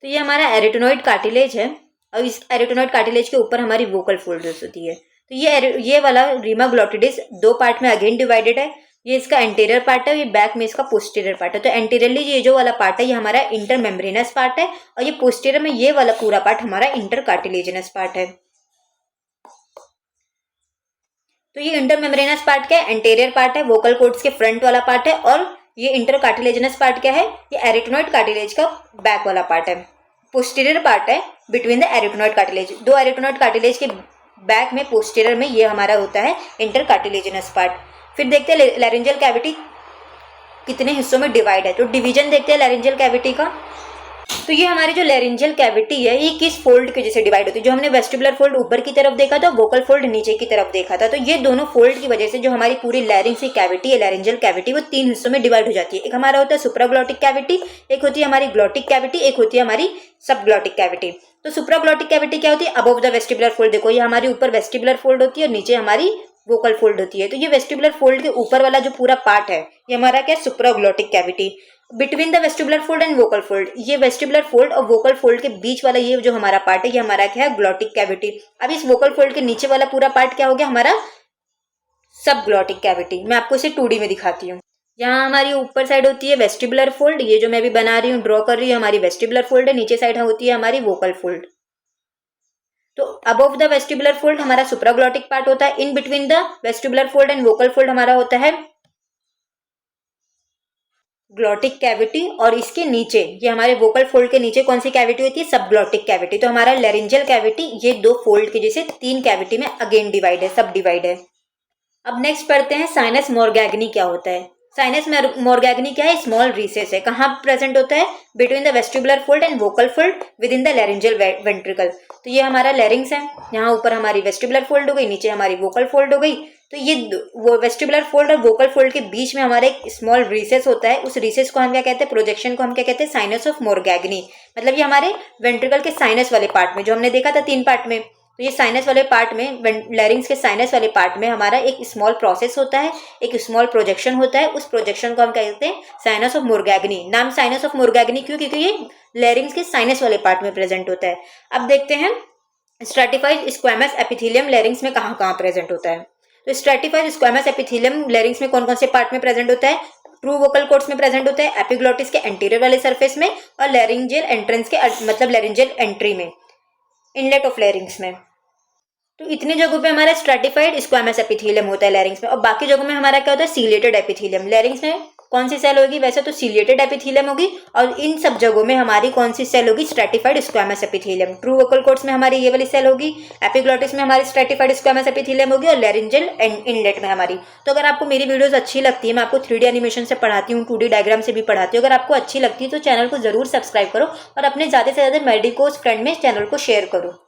तो ये हमारा एरिटेनॉइड कार्टिलेज है और इस एरिटेनॉइड कार्टिलेज के ऊपर हमारी वोकल फोल्ड्स होती है। तो ये वाला रीमा ग्लोटिडिस 2 पार्ट में अगेन डिवाइडेड है। ये इसका एंटीरियर पार्ट है, ये बैक में इसका पोस्टीरियर पार्ट है। तो एंटीरियरली ये जो वाला पार्ट है ये हमारा इंटर मेम्ब्रेनस पार्ट है और ये पोस्टीरियर में ये वाला पूरा पार्ट हमारा इंटर कार्टिलेजिनस पार्ट है। तो ये इंटर मेम्ब्रेनस पार्ट क्या है, एंटीरियर पार्ट है, वोकल कॉर्ड्स के फ्रंट वाला पार्ट है। और ये इंटर कार्टिलेजिनस पार्ट क्या है, ये एरिटेनॉइड कार्टिलेज का बैक वाला पार्ट है। पोस्टीरियर पार्ट है बिटवीन द एरिटेनॉइड कार्टिलेज, 2 एरिटेनॉइड कार्टिलेज के बैक में पोस्टीरियर में ये हमारा होता है इंटर कार्टिलेजिनस पार्ट। फिर देखते हैं लैरिंजियल कैविटी कितने हिस्सों में डिवाइड है। तो डिवीजन देखते हैं लैरिंजियल कैविटी का। तो ये हमारी जो लैरिंजियल कैविटी है ये किस फोल्ड की वजह से डिवाइड होती है। जो हमने वेस्टिबुलर फोल्ड ऊपर की तरफ देखा था, वोकल फोल्ड नीचे की तरफ देखा था। तो ये दोनों फोल्ड की वजह से जो हमारी पूरी लैरिंग्स की कैविटी है, लैरिंजियल कैविटी, वो 3 हिस्सों में डिवाइड हो जाती है। एक हमारा होता है सुप्राग्लॉटिक कैविटी, एक होती है हमारी ग्लॉटिक कैविटी, एक होती है हमारी सबग्लॉटिक कैविटी। तो सुप्राग्लॉटिक कैविटी क्या होती है, अबव द वेस्टिबुलर फोल्ड। देखो ये हमारी ऊपर वेस्टिबुलर फोल्ड होती है और नीचे हमारी वोकल फोल्ड होती है। तो ये वेस्टिबुलर फोल्ड के ऊपर वाला जो पूरा पार्ट है ये हमारा क्या है, supraglottic cavity. Between the vestibular fold and vocal fold, ये वेस्टिबुलर फोल्ड और वोकल फोल्ड के बीच वाला ये जो हमारा पार्ट है ये हमारा क्या है, ग्लॉटिक कैविटी। अब इस वोकल फोल्ड के नीचे वाला पूरा पार्ट क्या हो गया, हमारा सबग्लॉटिक कैविटी। मैं आपको इसे 2D में दिखाती हूँ। यहाँ हमारी ऊपर साइड होती है वेस्टिबुलर फोल्ड, ये जो मैं अभी बना रही हूँ, ड्रॉ कर रही हूँ, हमारी वेस्टिबुलर फोल्ड है। नीचे साइड होती है हमारी वोकल फोल्ड। तो अबव द वेस्टिबुलर फोल्ड हमारा सुप्राग्लॉटिक पार्ट होता है। In between the vestibular fold and vocal fold हमारा होता है ग्लॉटिक कैविटी। और इसके नीचे ये हमारे वोकल फोल्ड के नीचे कौन सी कैविटी होती है, सबग्लॉटिक कैविटी। तो हमारा लैरिंजियल कैविटी ये 2 फोल्ड के जैसे 3 कैविटी में अगेन डिवाइड है, सब डिवाइड है। अब नेक्स्ट पढ़ते हैं साइनस मोरगैग्नी क्या होता है। साइनस मोरगैग्नी क्या है, स्मॉल रिसेस है। कहाँ प्रेजेंट होता है, between the vestibular fold and vocal fold with in the laryngeal ventricle. तो ये हमारा लैरिंग्स है, यहाँ ऊपर हमारी वेस्टिबुलर फोल्ड हो गई, नीचे हमारी वोकल फोल्ड हो गई। तो ये वो वेस्टिबुलर फोल्ड और वोकल फोल्ड के बीच में हमारा एक स्मॉल रिसेस होता है। उस रिसेस को हम क्या कहते हैं, प्रोजेक्शन को हम क्या कहते हैं, साइनस ऑफ मोरगैग्नी। मतलब ये हमारे वेंट्रिकल के साइनस वाले पार्ट में, जो हमने देखा था 3 पार्ट में, तो ये साइनस वाले पार्ट में, लैरिंग्स के साइनस वाले पार्ट में हमारा एक स्मॉल प्रोसेस होता है, एक स्मॉल प्रोजेक्शन होता है। उस प्रोजेक्शन को हम कहते हैं साइनस ऑफ मोरगैग्नी। नाम साइनस ऑफ मोरगैग्नी क्यों, क्योंकि ये लैरिंग्स के साइनस वाले पार्ट में प्रेजेंट होता है। अब देखते हैं स्ट्रैटिफाइड स्क्वैमस एपिथेलियम लैरिंग्स में कहाँ कहाँ प्रेजेंट होता है। तो स्ट्रैटिफाइड स्क्वैमस एपिथेलियम लैरिंग्स में कौन कौन से पार्ट में प्रेजेंट होता है, ट्रू वोकल कॉर्ड्स में प्रेजेंट होता है, एपिग्लॉटिस के एंटीरियर वाले सरफेस में, और लैरिंजियल एंट्रेंस के मतलब लैरिंजियल एंट्री में, इनलेट ऑफ लैरिंग्स में। तो इतनी जगहों पे हमारा स्ट्रैटिफाइड स्क्वैमस एपिथेलियम होता है लैरिंग्स में। और बाकी जगहों में हमारा क्या होता है, सीलिएटेड एपिथेलियम। लैरिंग्स में कौन सी सेल होगी, वैसे तो सीलिएटेड एपिथेलियम होगी। और इन सब जगहों में हमारी कौन सी सेल होगी, stratified squamous epithelium. True vocal cords में हमारी ये वाली सेल होगी, एपिग्लॉटिस में हमारी स्ट्रैटिफाइड स्क्वैमस एपिथेलियम होगी, और लैरिंजियल इनलेट में हमारी। तो अगर आपको मेरी वीडियोस अच्छी लगती है, मैं आपको 3D एनिमेशन से पढ़ाती हूँ, 2D डायग्राम से भी पढ़ाती हूँ। अगर आपको अच्छी लगती है तो चैनल को जरूर सब्सक्राइब करो और अपने ज़्यादा से ज़्यादा मेडिकोस फ्रेंड में चैनल को शेयर करो।